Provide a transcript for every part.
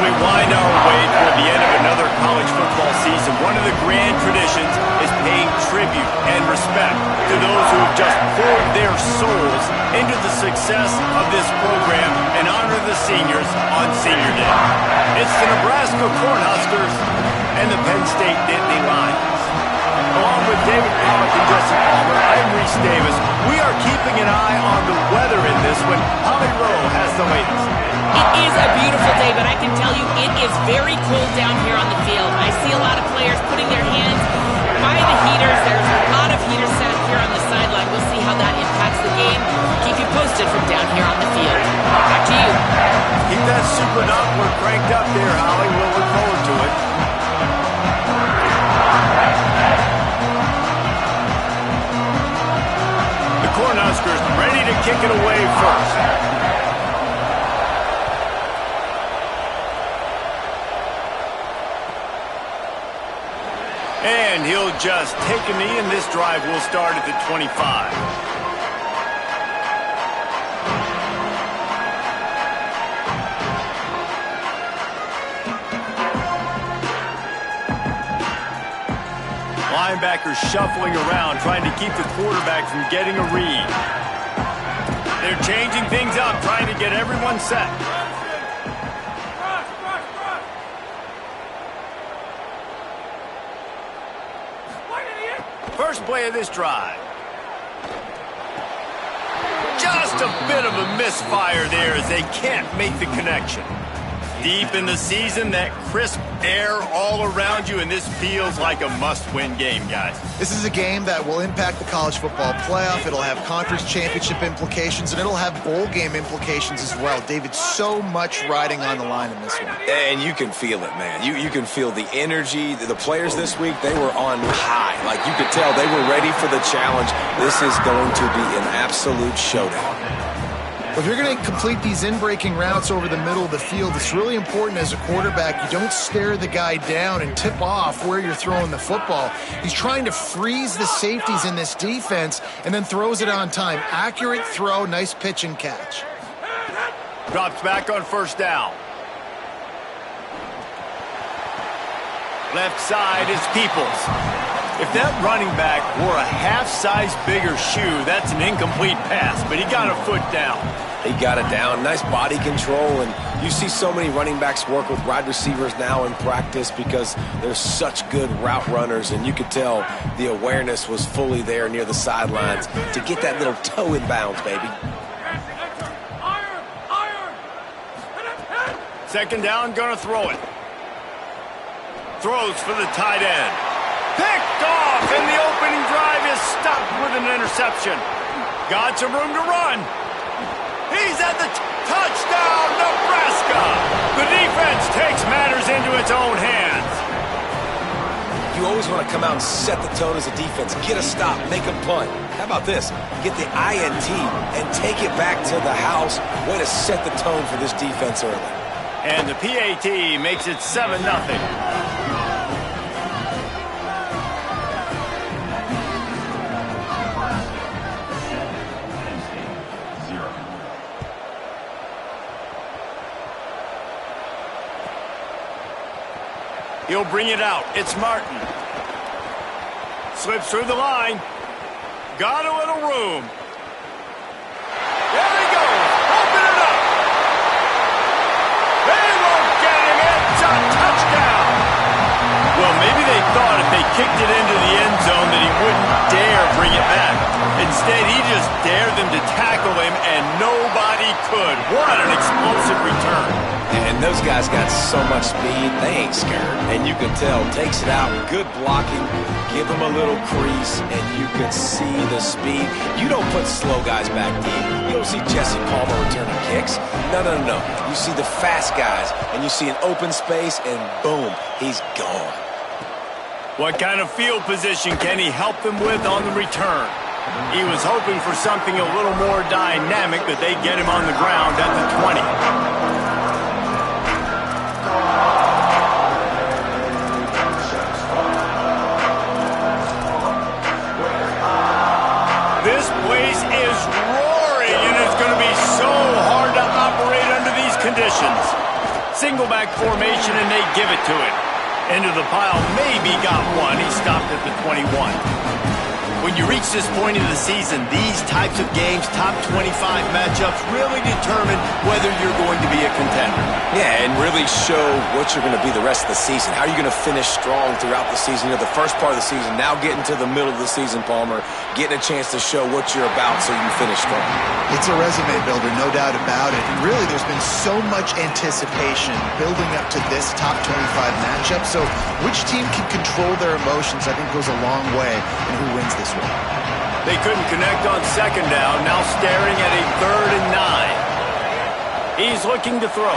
we wind our way toward the end of another college football season, one of the grand traditions is paying tribute and respect to those who have just poured their souls into the success of this program and honor the seniors on Senior Day. It's the Nebraska Cornhuskers and the Penn State Nittany Lions. Along with David Pollack and Jesse Palmer, I'm Reese Davis. We are keeping an eye on the weather in this one. Holly Rowe has the latest. It is a beautiful day, but I can tell you it is very cold down here on the field. I see a lot of players putting their hands by the heaters. There's a lot of heaters sat here on the sideline. We'll see how that impacts the game. Keep you posted from down here on the field. Back to you. Keep that super Doppler cranked up there, Holly. We'll look forward to it. The Cornhuskers ready to kick it away first. And he'll just take a knee, and this drive will start at the 25. Linebackers shuffling around, trying to keep the quarterback from getting a read. They're changing things up, trying to get everyone set. First play of this drive. Just a bit of a misfire there as they can't make the connection. Deep in the season, that crisp air all around you, and this feels like a must-win game, guys. This is a game that will impact the college football playoff. It'll have conference championship implications, and it'll have bowl game implications as well. David, so much riding on the line in this one. And you can feel it, man. You can feel the energy. The players this week, they were on high. Like, you could tell they were ready for the challenge. This is going to be an absolute showdown. If you're going to complete these in-breaking routes over the middle of the field, it's really important as a quarterback you don't stare the guy down and tip off where you're throwing the football. He's trying to freeze the safeties in this defense and then throws it on time. Accurate throw, nice pitch and catch. Drops back on first down. Left side is Peoples. If that running back wore a half-size bigger shoe, that's an incomplete pass, but he got a foot down. He got it down. Nice body control, and you see so many running backs work with wide receivers now in practice because they're such good route runners, and you could tell the awareness was fully there near the sidelines to get that little toe in bounds, baby. Second down, gonna throw it. Throws for the tight end. Picked off, and the opening drive is stopped with an interception. Got some room to run. He's at the touchdown, Nebraska. The defense takes matters into its own hands. You always want to come out and set the tone as a defense. Get a stop, make a punt. How about this? Get the INT and take it back to the house. Way to set the tone for this defense early. And the PAT makes it 7-0. He'll bring it out. It's Martin. Slips through the line. Got a little room. There he goes. Open it up. They won't get him. It's a touchdown. Well, maybe they thought if they kicked it into the end zone that he wouldn't dare bring it back. Instead, he just dared them to tackle him, and nobody could. What an explosive return. And those guys got so much speed, they ain't scared. And you can tell, takes it out, good blocking, give them a little crease, and you can see the speed. You don't put slow guys back deep. You don't see Jesse Palmer returning kicks. No. You see the fast guys, and you see an open space, and boom, he's gone. What kind of field position can he help them with on the return? He was hoping for something a little more dynamic, but they get him on the ground at the 20. This place is roaring, and it's going to be so hard to operate under these conditions. Single back formation, and they give it to him. Into the pile, maybe got one. He stopped at the 21. When you reach this point in the season, these types of games, top 25 matchups, really determine whether you're going to be a contender. Yeah, and really show what you're going to be the rest of the season. How are you going to finish strong throughout the season? You know, the first part of the season, now getting to the middle of the season, Palmer, getting a chance to show what you're about so you finish strong. It's a resume builder, no doubt about it. And really, there's been so much anticipation building up to this top 25 matchup. So which team can control their emotions, I think, goes a long way in who wins this one. They couldn't connect on second down, now staring at a 3rd and 9. He's looking to throw.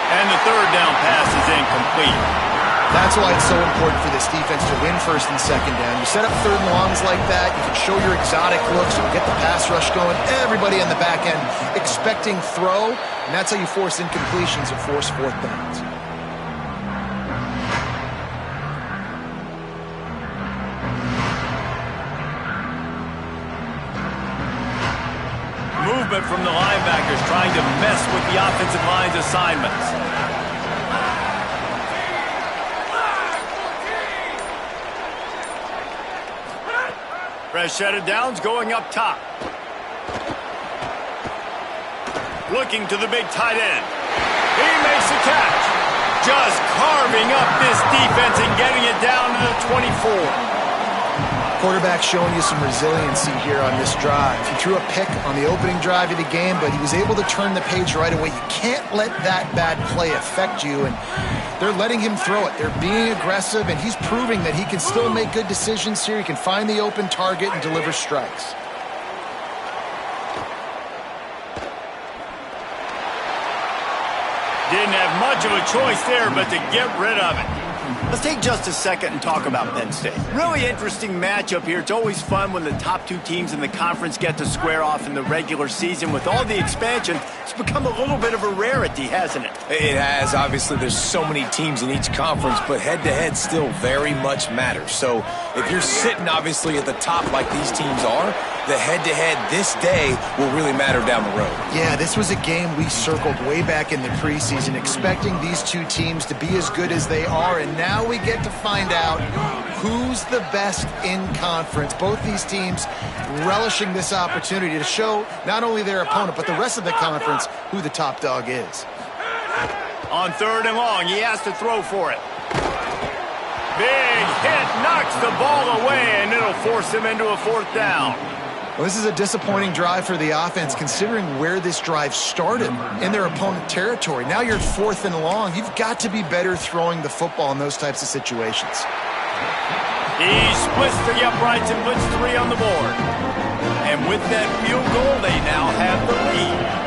And the 3rd down pass is incomplete. That's why it's so important for this defense to win 1st and 2nd down. You set up 3rd and longs like that, you can show your exotic looks, you can get the pass rush going, everybody on the back end expecting throw, and that's how you force incompletions and force 4th downs. Movement from the linebackers trying to mess with the offensive line's assignments. Fresh set of downs going up top. Looking to the big tight end. He makes the catch. Just carving up this defense and getting it down to the 24. Quarterback showing you some resiliency here on this drive. He threw a pick on the opening drive of the game, but he was able to turn the page right away. You can't let that bad play affect you, and they're letting him throw it. They're being aggressive, and he's proving that he can still make good decisions here. He can find the open target and deliver strikes. Didn't have much of a choice there, but to get rid of it. Let's take just a second and talk about Penn State. Really interesting matchup here. It's always fun when the top 2 teams in the conference get to square off in the regular season. With all the expansion, it's become a little bit of a rarity, hasn't it? It has. Obviously, there's so many teams in each conference, but head-to-head still very much matters. So if you're sitting, obviously, at the top like these teams are, the head-to-head this day will really matter down the road. Yeah, this was a game we circled way back in the preseason, expecting these 2 teams to be as good as they are, and now we get to find out who's the best in conference. Both these teams relishing this opportunity to show not only their opponent, but the rest of the conference who the top dog is. On 3rd and long, he has to throw for it. Big hit, knocks the ball away, and it'll force him into a 4th down. Well, this is a disappointing drive for the offense, considering where this drive started in their opponent territory. Now you're at 4th and long. You've got to be better throwing the football in those types of situations. He splits the uprights and puts 3 on the board. And with that field goal, they now have the lead.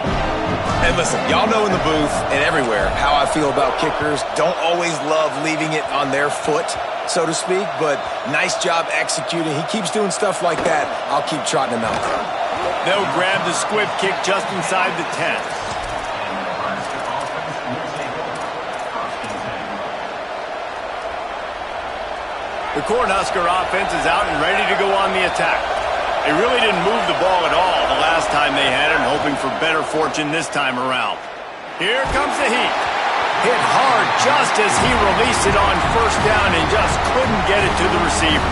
And listen, y'all know in the booth and everywhere how I feel about kickers. Don't always love leaving it on their foot, so to speak, but nice job executing. He keeps doing stuff like that. I'll keep trotting him out there. They'll grab the squib kick just inside the 10. The Cornhusker offense is out and ready to go on the attack. They really didn't move the ball at all the last time they had it, hoping for better fortune this time around. Here comes the heat. Hit hard just as he released it on 1st down and just couldn't get it to the receiver.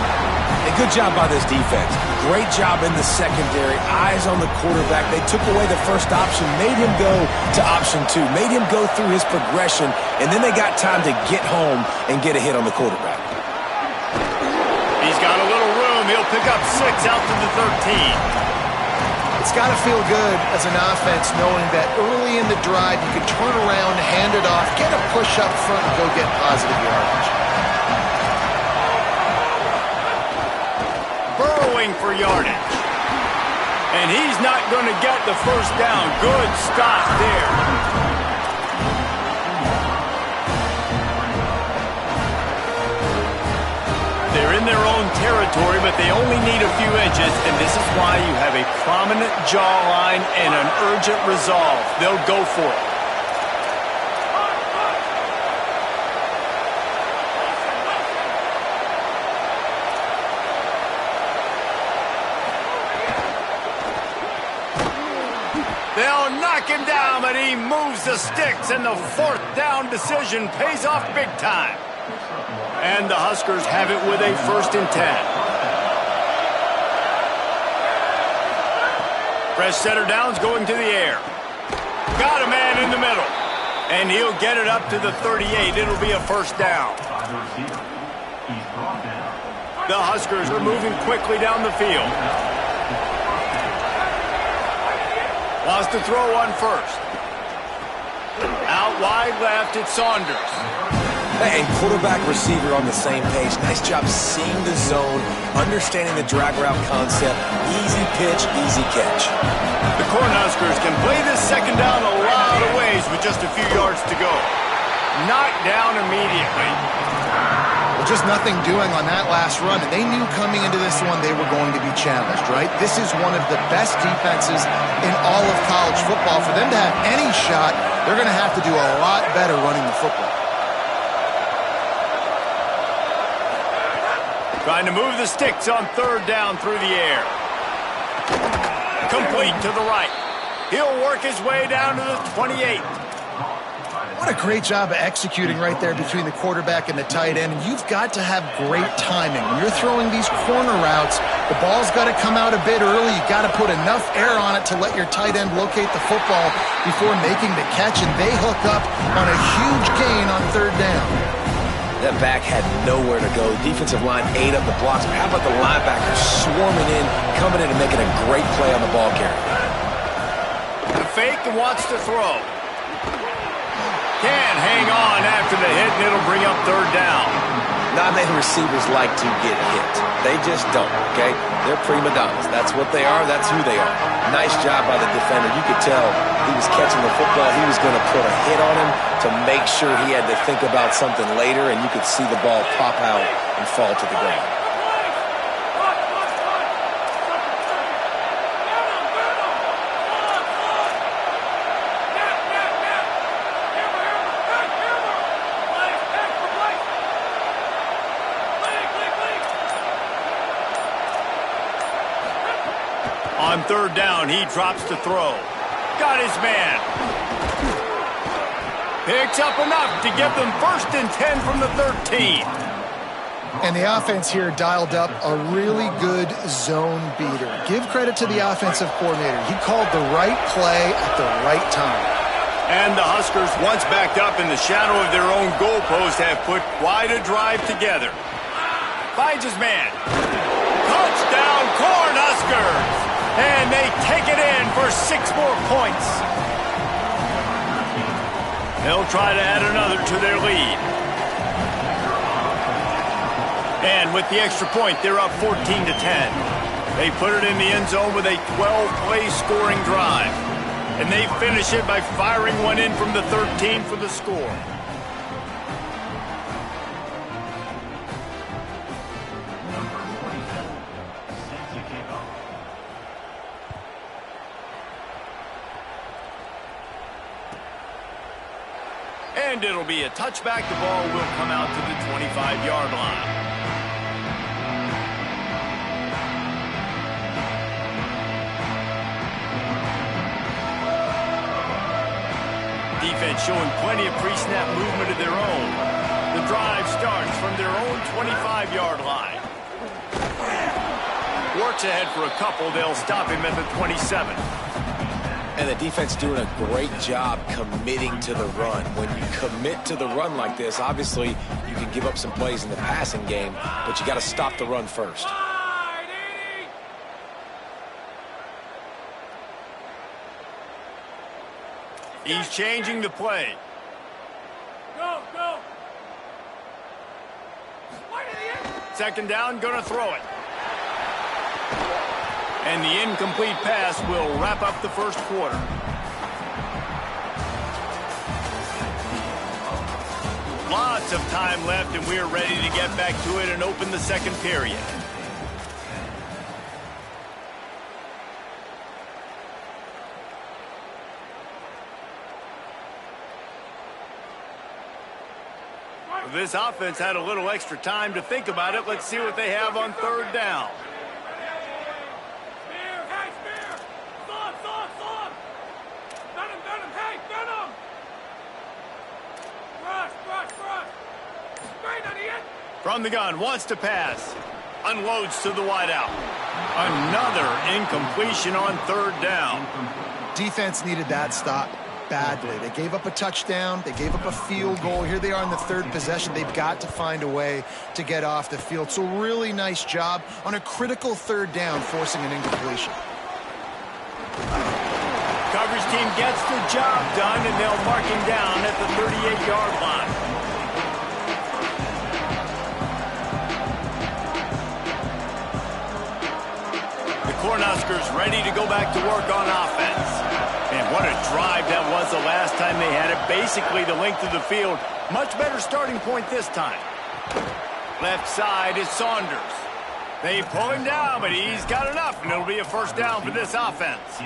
A good job by this defense. Great job in the secondary. Eyes on the quarterback. They took away the first option, made him go to option 2, made him go through his progression, and then they got time to get home and get a hit on the quarterback. He's got a little room. He'll pick up 6 out to the 13. It's got to feel good as an offense knowing that early in the drive you can turn around, hand it off, get a push up front, and go get positive yardage. Burrowing for yardage. And he's not going to get the 1st down. Good stop there. They're in their own territory, but they only need a few inches, and this is why you have a prominent jawline and an urgent resolve. They'll go for it. They'll knock him down, but he moves the sticks, and the fourth down decision pays off big time. And the Huskers have it with a 1st and 10. Fresh setter down's going to the air. Got a man in the middle. And he'll get it up to the 38. It'll be a 1st down. The Huskers are moving quickly down the field. Wants to throw on 1st. Out wide left, it's Saunders. And quarterback receiver on the same page. Nice job seeing the zone, understanding the drag route concept. Easy pitch, easy catch. The Cornhuskers can play this 2nd down a lot of ways with just a few yards to go. Knocked down immediately. Well, just nothing doing on that last run, and they knew coming into this one they were going to be challenged, right? This is one of the best defenses in all of college football. For them to have any shot, they're going to have to do a lot better running the football. Trying to move the sticks on 3rd down through the air. Complete to the right. He'll work his way down to the 28. What a great job of executing right there between the quarterback and the tight end. And you've got to have great timing. When you're throwing these corner routes, the ball's got to come out a bit early. You've got to put enough air on it to let your tight end locate the football before making the catch. And they hook up on a huge gain on 3rd down. That back had nowhere to go. Defensive line ate up the blocks. How about the linebackers swarming in, coming in and making a great play on the ball carrier? The fake and wants to throw. Can't hang on after the hit, and it'll bring up 3rd down. Not many receivers like to get hit. They just don't, okay? They're prima donnas. That's what they are. That's who they are. Nice job by the defender. You could tell he was catching the football. He was going to put a hit on him to make sure he had to think about something later, and you could see the ball pop out and fall to the ground. On 3rd down, he drops to throw. Got his man. Picks up enough to give them 1st and 10 from the 13. And the offense here dialed up a really good zone beater. Give credit to the offensive coordinator. He called the right play at the right time. And the Huskers, once backed up in the shadow of their own goalpost, have put quite a drive together. Finds his man. Touchdown, Cornhuskers! And they take it in for 6 more points. They'll try to add another to their lead. And with the extra point, they're up 14 to 10. They put it in the end zone with a 12-play scoring drive. And they finish it by firing one in from the 13 for the score. And it'll be a touchback. The ball will come out to the 25-yard line. Defense showing plenty of pre-snap movement of their own. The drive starts from their own 25-yard line. Works ahead for a couple. They'll stop him at the 27. And the defense doing a great job committing to the run. When you commit to the run like this, obviously you can give up some plays in the passing game, but you got to stop the run first. He's changing the play. Go, go. 2nd down, gonna throw it. And the incomplete pass will wrap up the 1st quarter. Lots of time left, and we're ready to get back to it and open the 2nd period. This offense had a little extra time to think about it. Let's see what they have on 3rd down. Spear, hey, Spear! Son! Got him! Hey, From the gun, wants to pass. Unloads to the wideout. Another incompletion on third down. Defense needed that stop badly. They gave up a touchdown. They gave up a field goal. Here they are in the third possession. They've got to find a way to get off the field. So really nice job on a critical third down, forcing an incompletion. Coverage team gets the job done, and they'll mark him down at the 38-yard line. The Cornhuskers ready to go back to work on offense. And what a drive that was the last time they had it. Basically the length of the field. Much better starting point this time. Left side is Saunders. They pull him down, but he's got enough, and it'll be a first down for this offense.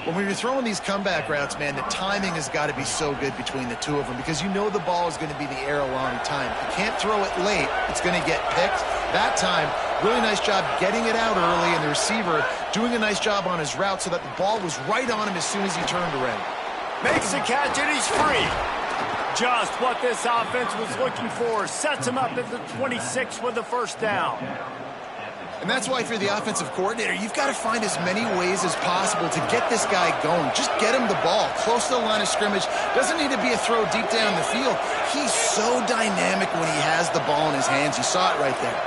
When you're throwing these comeback routes, man, the timing has got to be so good between the two of them because you know the ball is going to be in the air a long time. If you can't throw it late, it's going to get picked. That time, really nice job getting it out early, and the receiver doing a nice job on his route so that the ball was right on him as soon as he turned around. Makes the catch, and he's free. Just what this offense was looking for. Sets him up at the 26 with the first down. And that's why if you're the offensive coordinator, you've got to find as many ways as possible to get this guy going. Just get him the ball close to the line of scrimmage. Doesn't need to be a throw deep down the field. He's so dynamic when he has the ball in his hands. You saw it right there.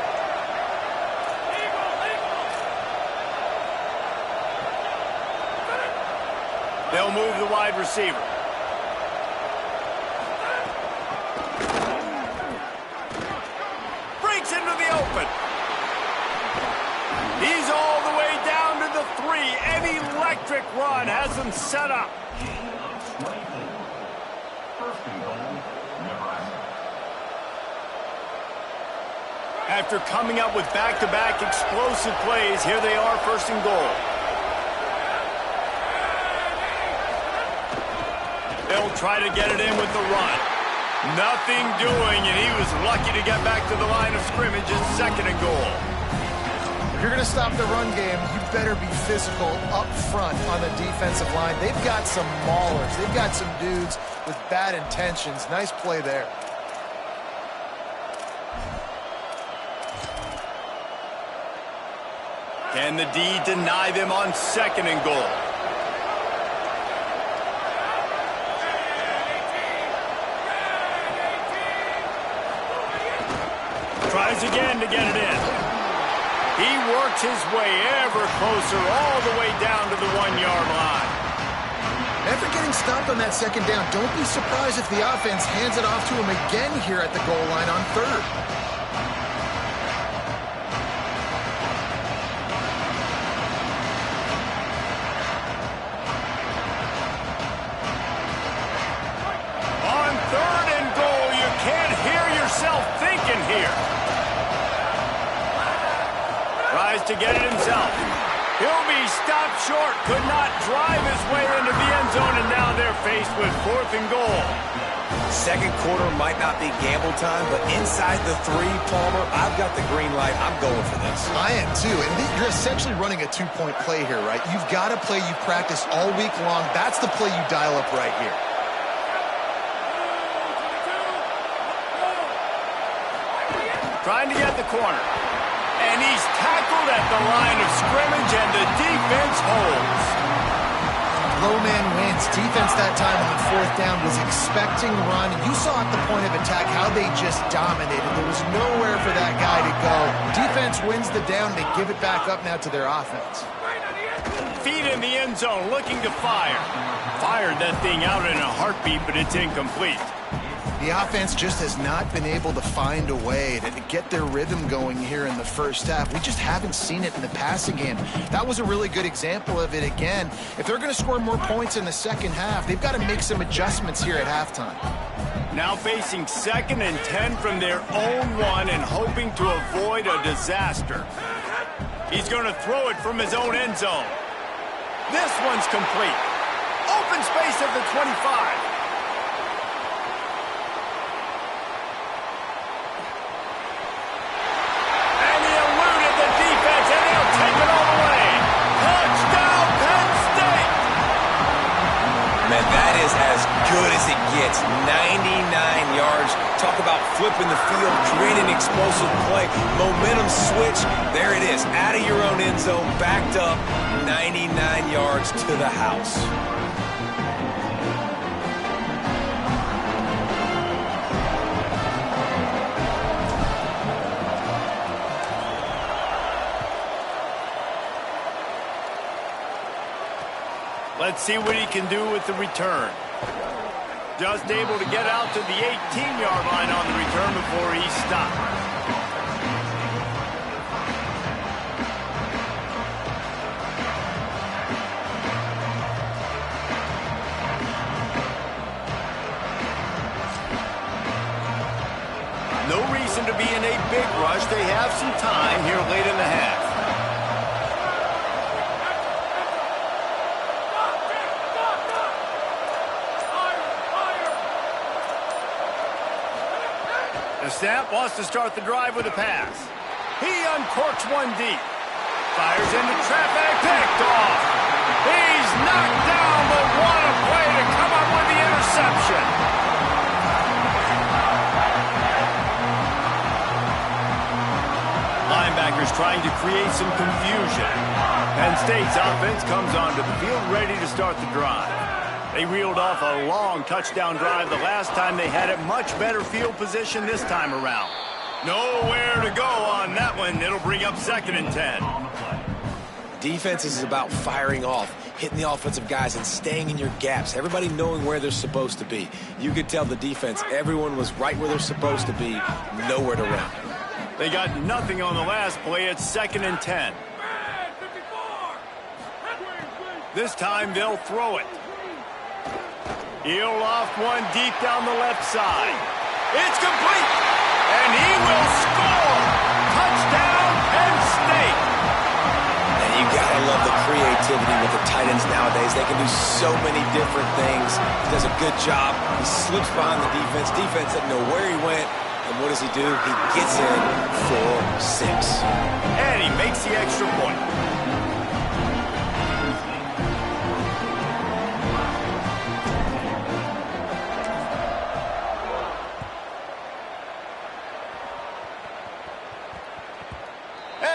They'll move the wide receiver. Breaks into the open. He's all the way down to the 3. An electric run has him set up. After coming up with back-to-back explosive plays, here they are, first and goal. They'll try to get it in with the run. Nothing doing, and he was lucky to get back to the line of scrimmage at second and goal. If you're going to stop the run game, you better be physical up front on the defensive line. They've got some maulers. They've got some dudes with bad intentions. Nice play there. Can the D deny them on second and goal? Tries again to get it in. He works his way ever closer all the way down to the 1-yard line. After getting stopped on that second down, don't be surprised if the offense hands it off to him again here at the goal line on third. On third and goal, you can't hear yourself thinking here. Tries to get it himself. He'll be stopped short. Could not drive his way into the end zone, and now they're faced with fourth and goal. Second quarter might not be gamble time, but inside the 3, Palmer, I've got the green light. I'm going for this. I am too. And you're essentially running a 2-point play here, right? You've got a play you practice all week long. That's the play you dial up right here. Trying to get the corner. And he's tackled at the line of scrimmage, and the defense holds. Low man wins. Defense that time on fourth down was expecting run. You saw at the point of attack how they just dominated. There was nowhere for that guy to go. Defense wins the down. They give it back up now to their offense. Feet in the end zone, looking to fire. Fired that thing out in a heartbeat, but it's incomplete. The offense just has not been able to find a way to get their rhythm going here in the first half. We just haven't seen it in the passing game. That was a really good example of it again. If they're going to score more points in the second half, they've got to make some adjustments here at halftime. Now facing 2nd and 10 from their own 1 and hoping to avoid a disaster. He's going to throw it from his own end zone. This one's complete. Open space at the 25. Man, that is as good as it gets. That's 99 yards. Talk about flipping the field, creating explosive play. Momentum switch. There it is. Out of your own end zone, backed up, 99 yards to the house. Let's see what he can do with the return. Just able to get out to the 18-yard line on the return before he stopped. No reason to be in a big rush. They have some time here late in the half. The snap wants to start the drive with a pass. He uncorks one deep. Fires into traffic, picked off. He's knocked down, but what a play to come up with the interception. Linebackers trying to create some confusion. Penn State's offense comes onto the field ready to start the drive. They reeled off a long touchdown drive the last time they had it. Much better field position this time around. Nowhere to go on that one. It'll bring up 2nd and 10. Defense is about firing off, hitting the offensive guys and staying in your gaps. Everybody knowing where they're supposed to be. You could tell the defense, everyone was right where they're supposed to be, nowhere to run. They got nothing on the last play. It's 2nd and 10. This time they'll throw it. He'll loft one deep down the left side. It's complete, and he will score. Touchdown, Penn State. And you gotta love the creativity with the tight ends nowadays. They can do so many different things. He does a good job. He slips behind the defense. Defense doesn't know where he went. And what does he do? He gets in for 6. And he makes the extra point.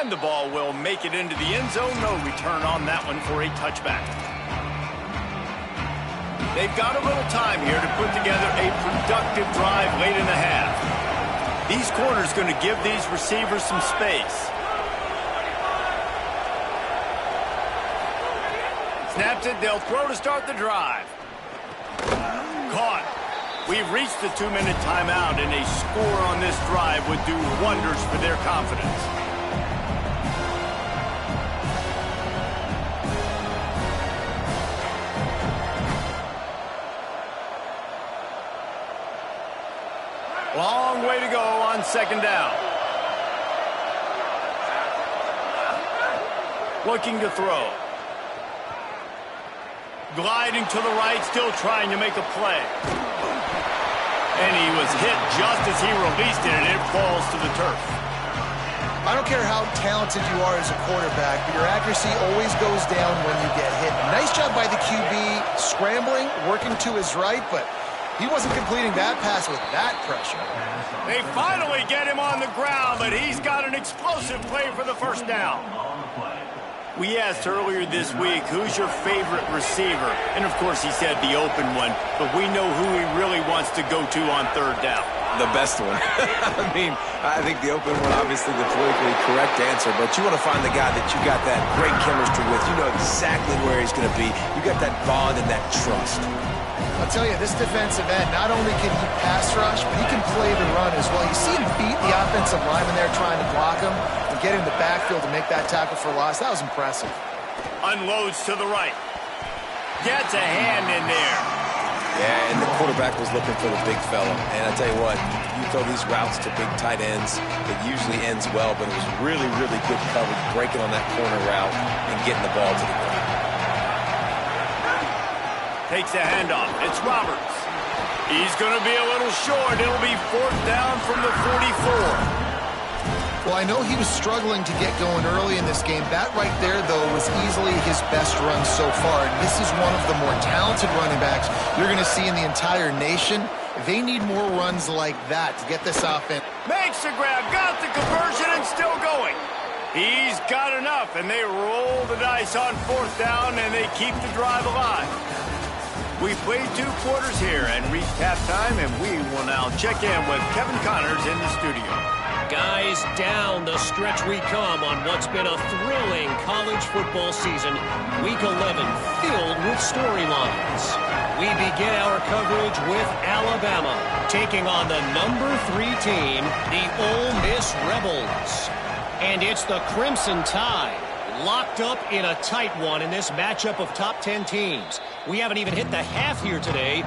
And the ball will make it into the end zone. No return on that one for a touchback. They've got a little time here to put together a productive drive late in the half. These corners going to give these receivers some space. Snaps it, they'll throw to start the drive. Caught. We've reached the 2-minute timeout, and a score on this drive would do wonders for their confidence. Long way to go on 2nd down. Looking to throw. Gliding to the right, still trying to make a play. And he was hit just as he released it, and it falls to the turf. I don't care how talented you are as a quarterback, but your accuracy always goes down when you get hit. Nice job by the QB scrambling, working to his right, but he wasn't completing that pass with that pressure. They finally get him on the ground, but he's got an explosive play for the 1st down. We asked earlier this week, who's your favorite receiver? And, of course, he said the open one, but we know who he really wants to go to on 3rd down. The best one. I mean, I think the open one, obviously the politically correct answer, but you want to find the guy that you got that great chemistry with. You know exactly where he's going to be. You got that bond and that trust. I'll tell you, this defensive end, not only can he pass rush, but he can play the run as well. You see him beat the offensive lineman there trying to block him and get in the backfield to make that tackle for loss. That was impressive. Unloads to the right. Gets a hand in there. Yeah, and the quarterback was looking for the big fella. And I tell you what, you throw these routes to big tight ends, it usually ends well, but it was really, really good coverage, breaking on that corner route and getting the ball to the ground. Takes a handoff. It's Roberts. He's going to be a little short. It'll be 4th down from the 44. Well, I know he was struggling to get going early in this game. That right there, though, was easily his best run so far. And this is one of the more talented running backs you're going to see in the entire nation. They need more runs like that to get this offense. Makes the grab, got the conversion, and still going. He's got enough, and they roll the dice on 4th down, and they keep the drive alive. We've played 2 quarters here and reached halftime, and we will now check in with Kevin Connors in the studio. Guys, down the stretch we come on what's been a thrilling college football season. Week 11 filled with storylines. We begin our coverage with Alabama taking on the number 3 team, the Ole Miss Rebels. And it's the Crimson Tide, locked up in a tight one in this matchup of top 10 teams. We haven't even hit the half here today.